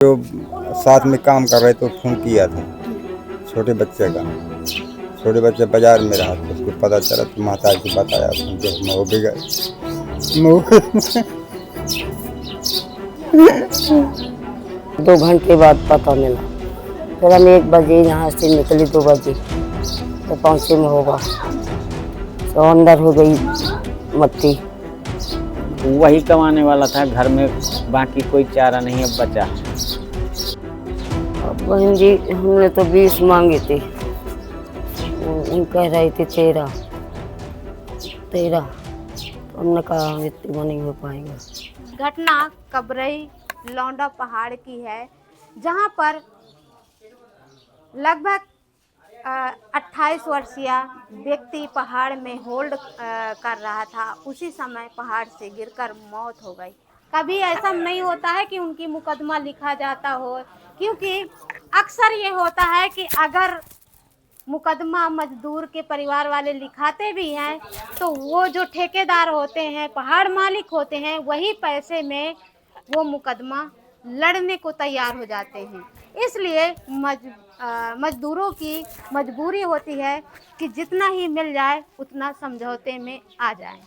जो साथ में काम कर रहे थे फोन किया था छोटे बच्चे का। छोटे बच्चे बाजार में रहा था, उसको पता चला तो माता जी बताया तो मैं वो भी गए। 2 घंटे बाद पता मिला। फिर हम 1 बजे यहाँ से निकले, 2 बजे तो पहुँचे में होगा तो अंदर हो गई मट्टी। वही कमाने वाला था घर में, बाकी कोई चारा नहीं अब बचा। अब बहन जी हमने तो 20 मांगे थे, वो कह रहे थे 13। तो हमने कहा हम इतने में नहीं हो पाएंगे। घटना कबरई लौंडा पहाड़ की है, जहां पर लगभग 28 वर्षीय व्यक्ति पहाड़ में होल्ड कर रहा था। उसी समय पहाड़ से गिरकर मौत हो गई। कभी ऐसा नहीं होता है कि उनकी मुकदमा लिखा जाता हो, क्योंकि अक्सर ये होता है कि अगर मुकदमा मजदूर के परिवार वाले लिखाते भी हैं तो वो जो ठेकेदार होते हैं, पहाड़ मालिक होते हैं, वही पैसे में वो मुकदमा लड़ने को तैयार हो जाते हैं। इसलिए मजदूरों की मजबूरी होती है कि जितना ही मिल जाए उतना समझौते में आ जाए।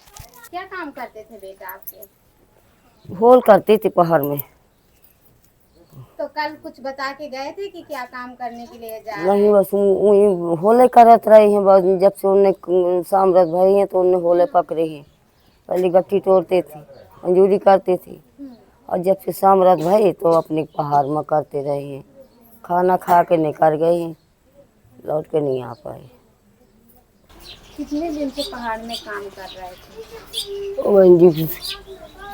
क्या काम करते थे बेटा आपके? होल करती थी पहाड़ में। तो कल कुछ बता के गए थे कि क्या काम करने के लिए जा रहे नहीं, हैं? बस वही होले करत रही हैं। बस जब से उन्हें सामरत भरी हैं तो उन्हें होले पकड़े हैं। पहले गट्टी तोड़ते थे, मंजूरी करते थे, और जब से सामरत भरी तो अपने पहाड़ में करते रहे हैं। खाना खा के निकल गए हैं, लौट के नहीं आ पाए। कितने दिन से पहाड़ में काम कर रहे थे? बहन जी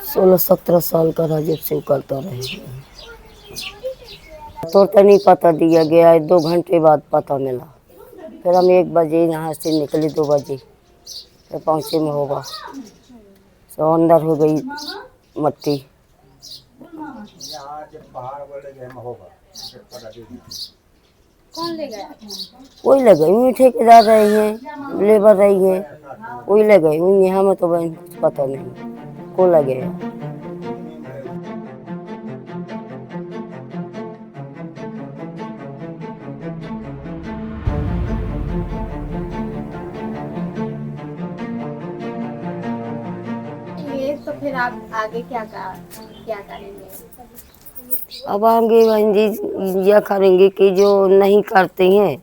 16-17 साल का रहा जब से वो करता रहे। तो नहीं पता दिया गया है, 2 घंटे बाद पता मिला। फिर हम 1 बजे यहाँ से निकले, 2 बजे तो पहुँचे में होगा तो अंदर हो गई मट्टी। कौन ले गया? वही ले गई, वही ठेकेदार रही हैं, लेबर रही है, वही ले गई। वही हमें तो बहन पता नहीं को लगे। ये तो फिर आप आगे क्या करेंगे? अब आगे बहन जी यह करेंगे कि जो नहीं करते हैं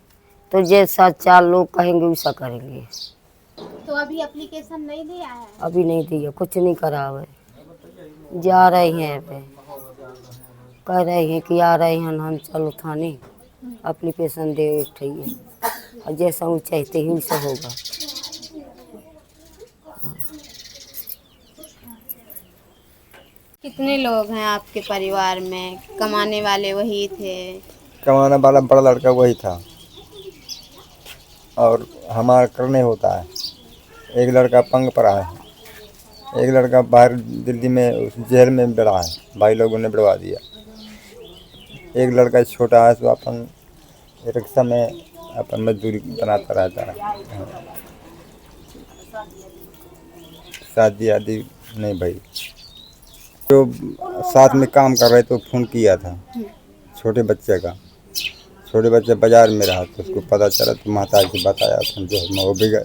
तो जैसा 4 लोग कहेंगे वैसा करेंगे। तो अभी एप्लीकेशन नहीं दिया है? अभी नहीं दिया, कुछ नहीं करा है। जा रहे हैं, कह रहे हैं कि आ रहे हैं हम, चलो थाने एप्लीकेशन दे उठाइए, और जैसा वो चाहते हैं वैसा होगा। कितने लोग हैं आपके परिवार में? कमाने वाले वही थे? कमाने वाला बड़ा लड़का वही था, और हमारा करने होता है। एक लड़का पंग पर है, एक लड़का बाहर दिल्ली में उस जेल में बढ़ा है, भाई लोगों ने बढ़वा दिया। एक लड़का छोटा है तो अपन रिक्शा में अपन मजदूरी बनाता रहता है। शादी आदि नहीं भाई। जो साथ में काम कर रहे थे फोन किया था छोटे बच्चे का। छोटे बच्चे बाजार में रहा तो उसको पता चला तो माता जी बताया तो मैं वो भी गए।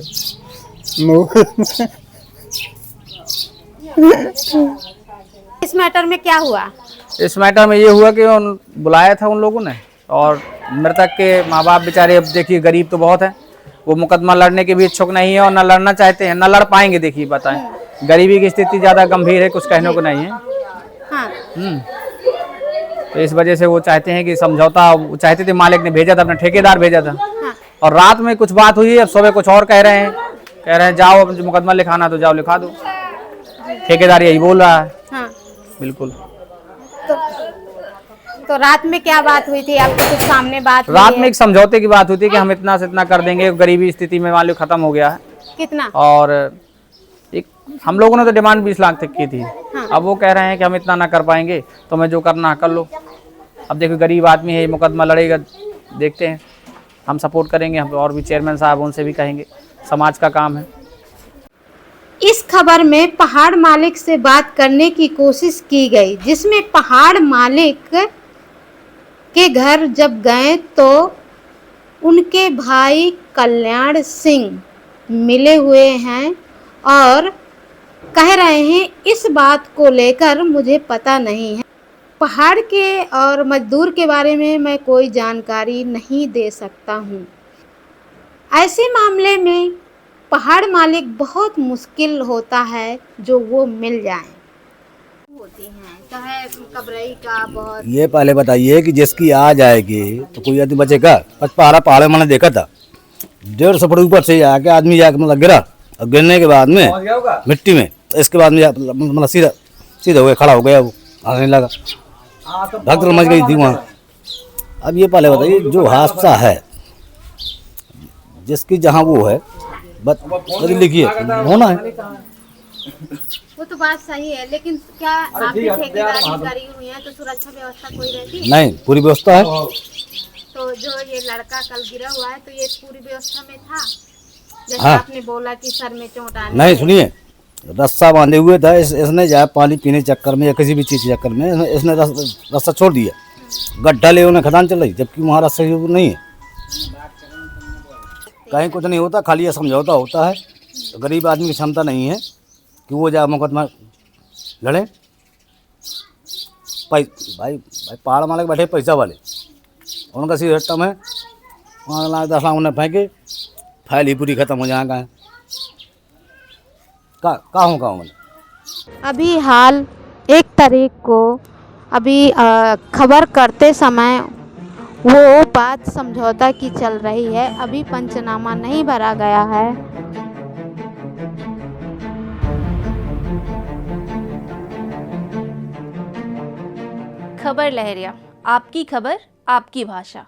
इस मैटर में क्या हुआ? इस मैटर में ये हुआ कि बुलाया था उन लोगों ने, और मृतक के माँ बाप बेचारे, अब देखिए गरीब तो बहुत है, वो मुकदमा लड़ने के भी इच्छुक नहीं है और न लड़ना चाहते हैं, न लड़ पाएंगे। देखिए बताएं, गरीबी की स्थिति ज़्यादा गंभीर है, कुछ कहने को नहीं है। हाँ। तो इस वजह से वो चाहते हैं कि समझौता, वो चाहते थे, मालिक ने भेजा था, अपना ठेकेदार भेजा था। हाँ। और रात में कुछ बात हुई, अब सुबह कुछ और कह रहे हैं जाओ अब मुकदमा लिखाना तो जाओ लिखा दो। ठेकेदार यही बोल रहा है। हाँ। बिल्कुल। तो रात में क्या बात हुई थी? आपके कुछ सामने बात हुई रात है? में एक समझौते की बात हुई थी कि हम इतना से इतना कर देंगे, गरीबी स्थिति में मान लो खत्म हो गया है। कितना? और एक हम लोगों ने तो डिमांड 20 लाख तक की थी। हाँ। अब वो कह रहे हैं कि हम इतना ना कर पाएंगे, तो मैं जो करना कर लो। अब देखो गरीब आदमी है, मुकदमा लड़ेगा, देखते हैं, हम सपोर्ट करेंगे। हम और भी चेयरमैन साहब उनसे भी कहेंगे, समाज का काम है। इस खबर में पहाड़ मालिक से बात करने की कोशिश की गई, जिसमें पहाड़ मालिक के घर जब गए तो उनके भाई कल्याण सिंह मिले हुए हैं और कह रहे हैं इस बात को लेकर मुझे पता नहीं है। पहाड़ के और मजदूर के बारे में मैं कोई जानकारी नहीं दे सकता हूँ। ऐसे मामले में पहाड़ मालिक बहुत मुश्किल होता है जो वो मिल जाए। होती हैं चाहे कबरई का बहुत। ये पहले बताइए कि जिसकी आ जाएगी तो कोई आदमी बचेगा? पहाड़ मैंने देखा था 150 फुट ऊपर से आके आदमी जाके मतलब गिरा और गिरने के बाद में मिट्टी में, इसके बाद में मतलब सीधा हो गया, खड़ा हो गया, वो आने लगा, भक्त मच गई थी वहाँ। अब ये पहले बताइए जो हादसा है जिसकी जहाँ वो है लिखिए होना है। वो तो बात सही है, लेकिन क्या आपने ठेकेदारी करी हुई है तो सुरक्षा व्यवस्था कोई रहती है? नहीं, पूरी व्यवस्था है। तो जो ये लड़का कल गिरा हुआ है तो ये पूरी व्यवस्था में था? जैसे हाँ। आपने बोला कि सर में चोट आने नहीं, से। सुनिए, रस्सा बांधे हुए था, इसने जाए पानी पीने चक्कर में या किसी भी चीज़ के चक्कर में इसने रास्ता छोड़ दिया, गड्ढा ले उन्हें खदान चल रही, जबकि वहाँ रास्ता नहीं है। कहीं कुछ नहीं होता, खाली ये समझौता होता है। तो गरीब आदमी की क्षमता नहीं है कि वो जाए मुकदमा लड़े। भाई पहाड़ मालिक बैठे पैसा वाले, उनका सिस्टम है, वहाँ लाख 10 लाख उन्हें फेंके, फाइल ही पूरी खत्म हो जाएगा। कहाँ मैंने अभी हाल 1 तारीख को अभी खबर करते समय वो बात समझौता की चल रही है, अभी पंचनामा नहीं भरा गया है। खबर लहरिया, आपकी खबर आपकी भाषा।